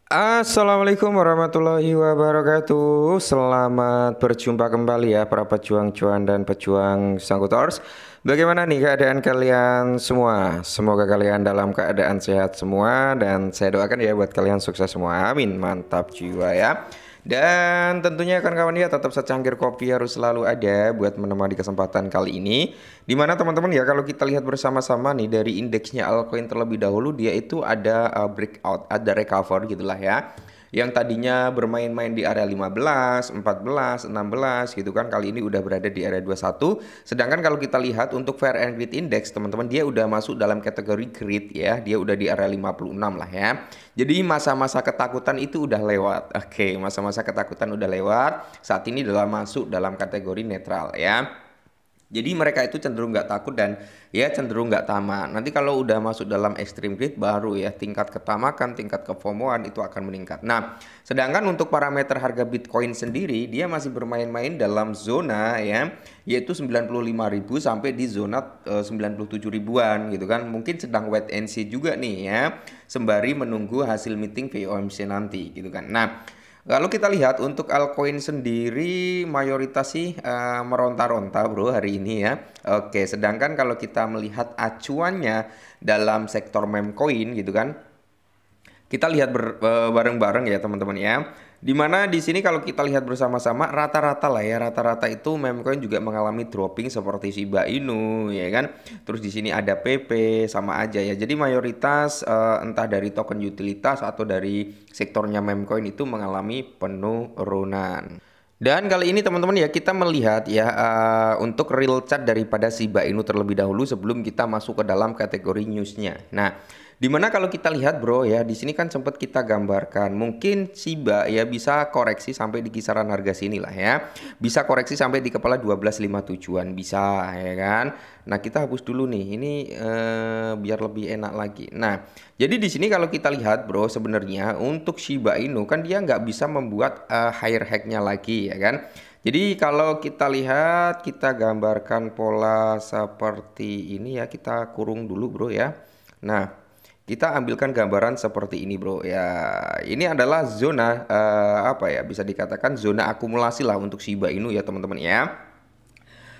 Assalamualaikum warahmatullahi wabarakatuh. Selamat berjumpa kembali ya para pejuang cuan dan pejuang Sangkutors. Bagaimana nih keadaan kalian semua? Semoga kalian dalam keadaan sehat semua dan saya doakan ya buat kalian sukses semua. Amin. Mantap jiwa ya. Dan tentunya kawan-kawan ya tetap secangkir kopi harus selalu ada buat menemani kesempatan kali ini. Dimana teman-teman ya kalau kita lihat bersama-sama nih dari indeksnya altcoin terlebih dahulu dia itu ada breakout, ada recover gitulah ya. Yang tadinya bermain-main di area 15, 14, 16 gitu kan kali ini udah berada di area 21. Sedangkan kalau kita lihat untuk Fair and Greed Index teman-teman dia udah masuk dalam kategori greed ya. Dia udah di area 56 lah ya. Jadi masa-masa ketakutan itu udah lewat. Oke, masa-masa ketakutan udah lewat. Saat ini dalam masuk dalam kategori netral ya. Jadi mereka itu cenderung nggak takut dan ya cenderung nggak tamak. Nanti kalau udah masuk dalam extreme greed baru ya tingkat ketamakan, tingkat kefomoan itu akan meningkat. Nah, sedangkan untuk parameter harga Bitcoin sendiri dia masih bermain-main dalam zona ya, yaitu 95.000 sampai di zona 97 ribuan gitu kan. Mungkin sedang wait and see juga nih ya, sembari menunggu hasil meeting FOMC nanti gitu kan. Nah, kalau kita lihat untuk altcoin sendiri mayoritas sih meronta-ronta bro hari ini ya. Oke, sedangkan kalau kita melihat acuannya dalam sektor meme coin gitu kan. Kita lihat bareng-bareng ya teman-teman ya. Dimana di sini kalau kita lihat bersama-sama rata-rata lah ya, rata-rata itu meme coin juga mengalami dropping seperti Shiba Inu ya kan. Terus di sini ada PP sama aja ya. Jadi mayoritas entah dari token utilitas atau dari sektornya meme coin itu mengalami penurunan. Dan kali ini teman-teman ya kita melihat ya untuk real chart daripada Shiba Inu terlebih dahulu sebelum kita masuk ke dalam kategori newsnya. Nah, dimana kalau kita lihat bro ya di sini kan sempat kita gambarkan mungkin Shiba ya bisa koreksi sampai di kisaran harga sini lah ya. Bisa koreksi sampai di kepala 12.57-an bisa ya kan. Nah, kita hapus dulu nih. Ini biar lebih enak lagi. Nah, jadi di sini kalau kita lihat bro sebenarnya untuk Shiba Inu kan dia nggak bisa membuat higher high-nya lagi ya kan. Jadi kalau kita lihat kita gambarkan pola seperti ini ya kita kurung dulu bro ya. Nah, kita ambilkan gambaran seperti ini bro ya. Ini adalah zona apa ya bisa dikatakan zona akumulasi lah untuk Shiba Inu ya teman-teman ya.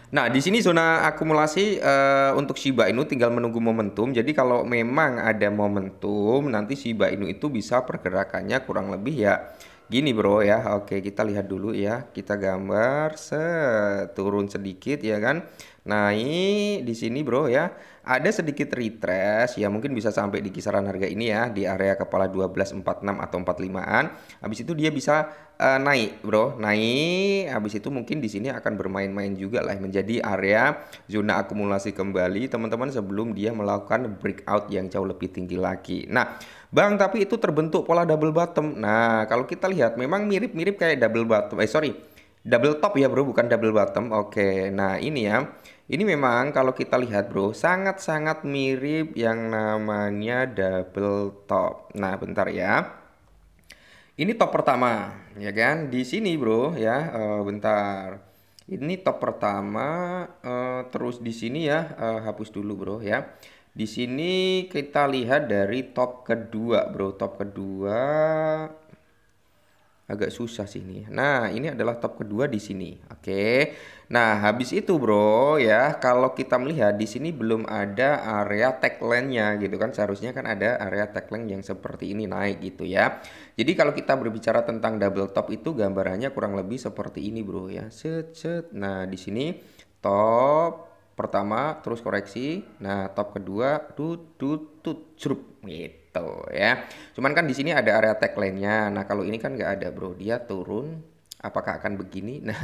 Nah, di sini zona akumulasi untuk Shiba Inu tinggal menunggu momentum. Jadi kalau memang ada momentum, nanti Shiba Inu itu bisa pergerakannya kurang lebih ya gini bro ya. Oke, kita lihat dulu ya. Kita gambar turun sedikit ya kan. Nah, ini di sini bro ya. Ada sedikit retrace ya mungkin bisa sampai di kisaran harga ini ya di area kepala 12.46 atau 45-an. Habis itu dia bisa naik bro, naik. Habis itu mungkin di sini akan bermain-main juga lah menjadi area zona akumulasi kembali teman-teman sebelum dia melakukan breakout yang jauh lebih tinggi lagi. Nah, Bang, tapi itu terbentuk pola double bottom. Nah, kalau kita lihat memang mirip-mirip kayak double bottom. Double top ya, Bro, bukan double bottom. Oke. Nah, ini ya. Ini memang kalau kita lihat, Bro, sangat-sangat mirip yang namanya double top. Nah, bentar ya. Ini top pertama, ya kan? Di sini, Bro, ya. Bentar. Ini top pertama, terus di sini ya, hapus dulu, Bro, ya. Di sini kita lihat dari top kedua, Bro. Top kedua agak susah sih ini. Nah, ini adalah top kedua di sini. Oke. Nah, habis itu bro ya, kalau kita melihat di sini belum ada area tagline-nya gitu kan. Seharusnya kan ada area tagline yang seperti ini naik gitu ya. Jadi kalau kita berbicara tentang double top itu gambarannya kurang lebih seperti ini bro ya. Set set. Nah, di sini top pertama terus koreksi. Nah, top kedua tut tut tut cerup gitu ya. Cuman kan di sini ada area tagline-nya. Nah, kalau ini kan nggak ada, Bro. Dia turun. Apakah akan begini? Nah,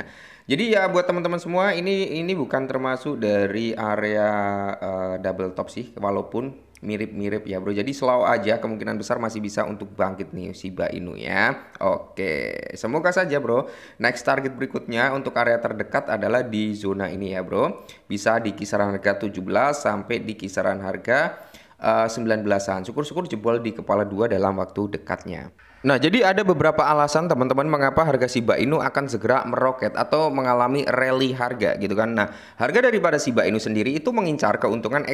jadi ya buat teman-teman semua ini bukan termasuk dari area double top sih, walaupun mirip-mirip ya, Bro. Jadi slow aja, kemungkinan besar masih bisa untuk bangkit nih Shiba Inu ya. Oke, semoga saja, Bro. Next target berikutnya untuk area terdekat adalah di zona ini ya, Bro. Bisa di kisaran harga 17 sampai di kisaran harga 19-an. Syukur-syukur jebol di kepala 2 dalam waktu dekatnya. Nah, jadi ada beberapa alasan teman-teman mengapa harga Shiba Inu akan segera meroket atau mengalami rally harga gitu kan. Nah, harga daripada Shiba Inu sendiri itu mengincar keuntungan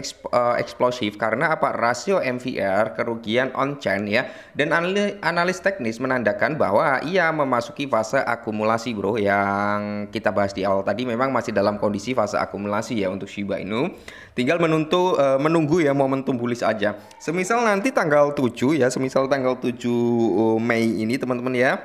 eksplosif karena apa? Rasio MVR kerugian on-chain ya. Dan analis teknis menandakan bahwa ia memasuki fase akumulasi bro, yang kita bahas di awal tadi memang masih dalam kondisi fase akumulasi ya untuk Shiba Inu. Tinggal menunggu ya momentum bullish aja. Semisal nanti tanggal 7 ya, semisal tanggal 7 Mei ini teman-teman ya,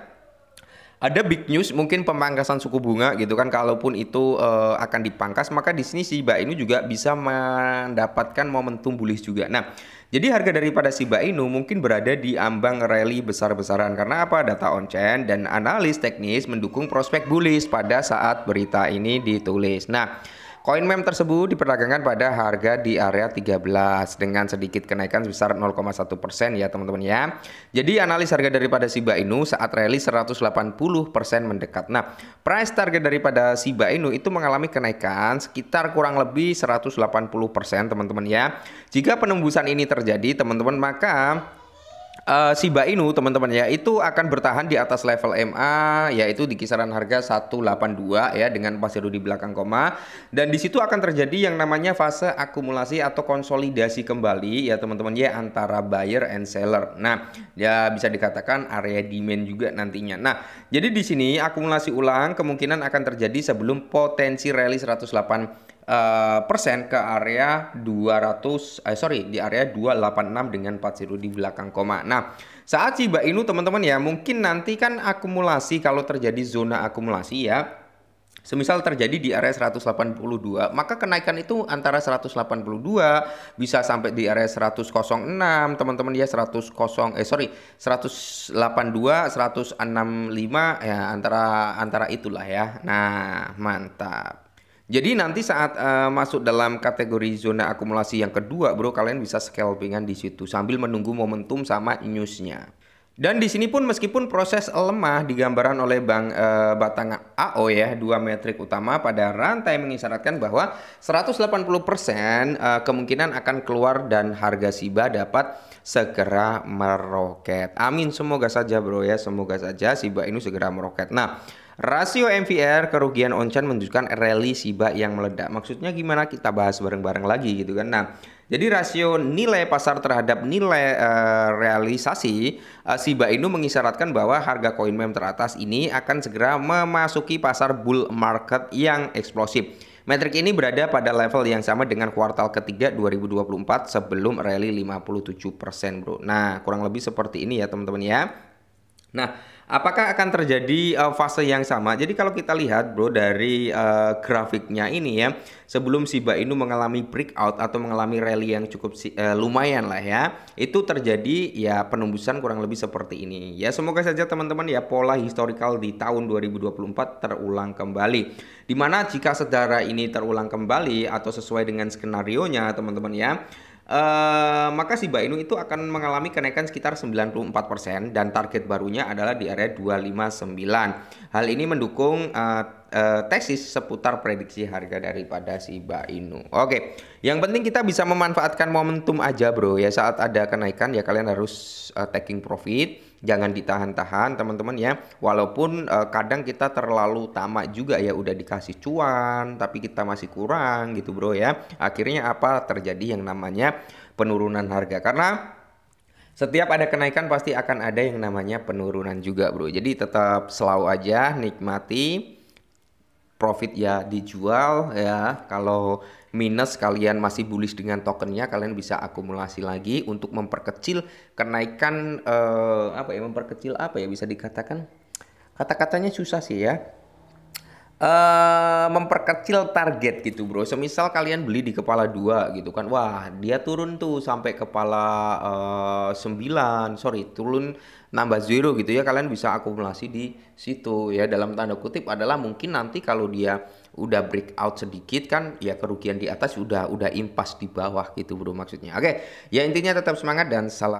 ada big news mungkin pemangkasan suku bunga gitu kan. Kalaupun itu akan dipangkas, maka di sini Shiba Inu juga bisa mendapatkan momentum bullish juga. Nah, jadi harga daripada Shiba Inu mungkin berada di ambang rally besar-besaran karena apa? Data on-chain dan analis teknis mendukung prospek bullish pada saat berita ini ditulis. Nah, koin meme tersebut diperdagangkan pada harga di area 13 dengan sedikit kenaikan sebesar 0,1% ya teman-teman ya. Jadi analis harga daripada Shiba Inu saat rally 180% mendekat. Nah, price target daripada Shiba Inu itu mengalami kenaikan sekitar kurang lebih 180% teman-teman ya. Jika penembusan ini terjadi teman-teman, maka Shiba Inu teman-teman ya itu akan bertahan di atas level MA, yaitu di kisaran harga 182 ya dengan pasir di belakang koma, dan di situ akan terjadi yang namanya fase akumulasi atau konsolidasi kembali ya teman-teman ya antara buyer and seller. Nah, ya bisa dikatakan area demand juga nantinya. Nah, jadi di sini akumulasi ulang kemungkinan akan terjadi sebelum potensi rally 108 persen ke area di area 286 dengan 40 di belakang koma. Nah, saat Shiba Inu teman-teman ya, mungkin nanti kan akumulasi, kalau terjadi zona akumulasi ya, semisal terjadi di area 182, maka kenaikan itu antara 182 bisa sampai di area 106 teman-teman ya, 182, 165 ya, antara itulah ya. Nah, mantap. Jadi nanti saat masuk dalam kategori zona akumulasi yang kedua bro, kalian bisa scalpingan di situ sambil menunggu momentum sama newsnya. Dan di sini pun meskipun proses lemah digambaran oleh batang AO ya, 2 metrik utama pada rantai mengisyaratkan bahwa 180% kemungkinan akan keluar dan harga Shiba dapat segera meroket. Amin, semoga saja bro ya, semoga saja Shiba Inu segera meroket. Nah, rasio MVR kerugian on-chain menunjukkan rally Shiba yang meledak. Maksudnya gimana? Kita bahas bareng-bareng lagi gitu kan. Nah, jadi rasio nilai pasar terhadap nilai realisasi Shiba Inu mengisyaratkan bahwa harga koin meme teratas ini akan segera memasuki pasar bull market yang eksplosif. Metrik ini berada pada level yang sama dengan kuartal ketiga 2024 sebelum rally 57% bro. Nah, kurang lebih seperti ini ya teman-teman ya. Nah, apakah akan terjadi fase yang sama? Jadi kalau kita lihat bro dari grafiknya ini ya, sebelum Shiba Inu mengalami breakout atau mengalami rally yang cukup lumayan lah ya, itu terjadi ya penembusan kurang lebih seperti ini. Ya semoga saja teman-teman ya pola historical di tahun 2024 terulang kembali. Dimana jika sejarah ini terulang kembali atau sesuai dengan skenario-nya teman-teman ya, maka Shiba Inu itu akan mengalami kenaikan sekitar 94% dan target barunya adalah di area 259. Hal ini mendukung tesis seputar prediksi harga daripada Shiba Inu. Oke, yang penting kita bisa memanfaatkan momentum aja bro ya. Saat ada kenaikan ya kalian harus taking profit, jangan ditahan-tahan teman-teman ya. Walaupun kadang kita terlalu tamak juga ya, udah dikasih cuan tapi kita masih kurang gitu bro ya. Akhirnya apa terjadi yang namanya penurunan harga, karena setiap ada kenaikan pasti akan ada yang namanya penurunan juga bro. Jadi tetap slow aja, nikmati, profit ya dijual ya. Kalau minus kalian masih bullish dengan tokennya, kalian bisa akumulasi lagi untuk memperkecil kenaikan memperkecil apa ya, bisa dikatakan kata-katanya susah sih ya. Memperkecil target gitu bro. Semisal kalian beli di kepala 2 gitu kan, wah dia turun tuh sampai kepala 9, turun nambah 0 gitu ya, kalian bisa akumulasi di situ ya. Dalam tanda kutip adalah mungkin nanti kalau dia udah breakout sedikit kan ya, kerugian di atas udah impas di bawah gitu bro maksudnya. Oke, ya intinya tetap semangat dan salam.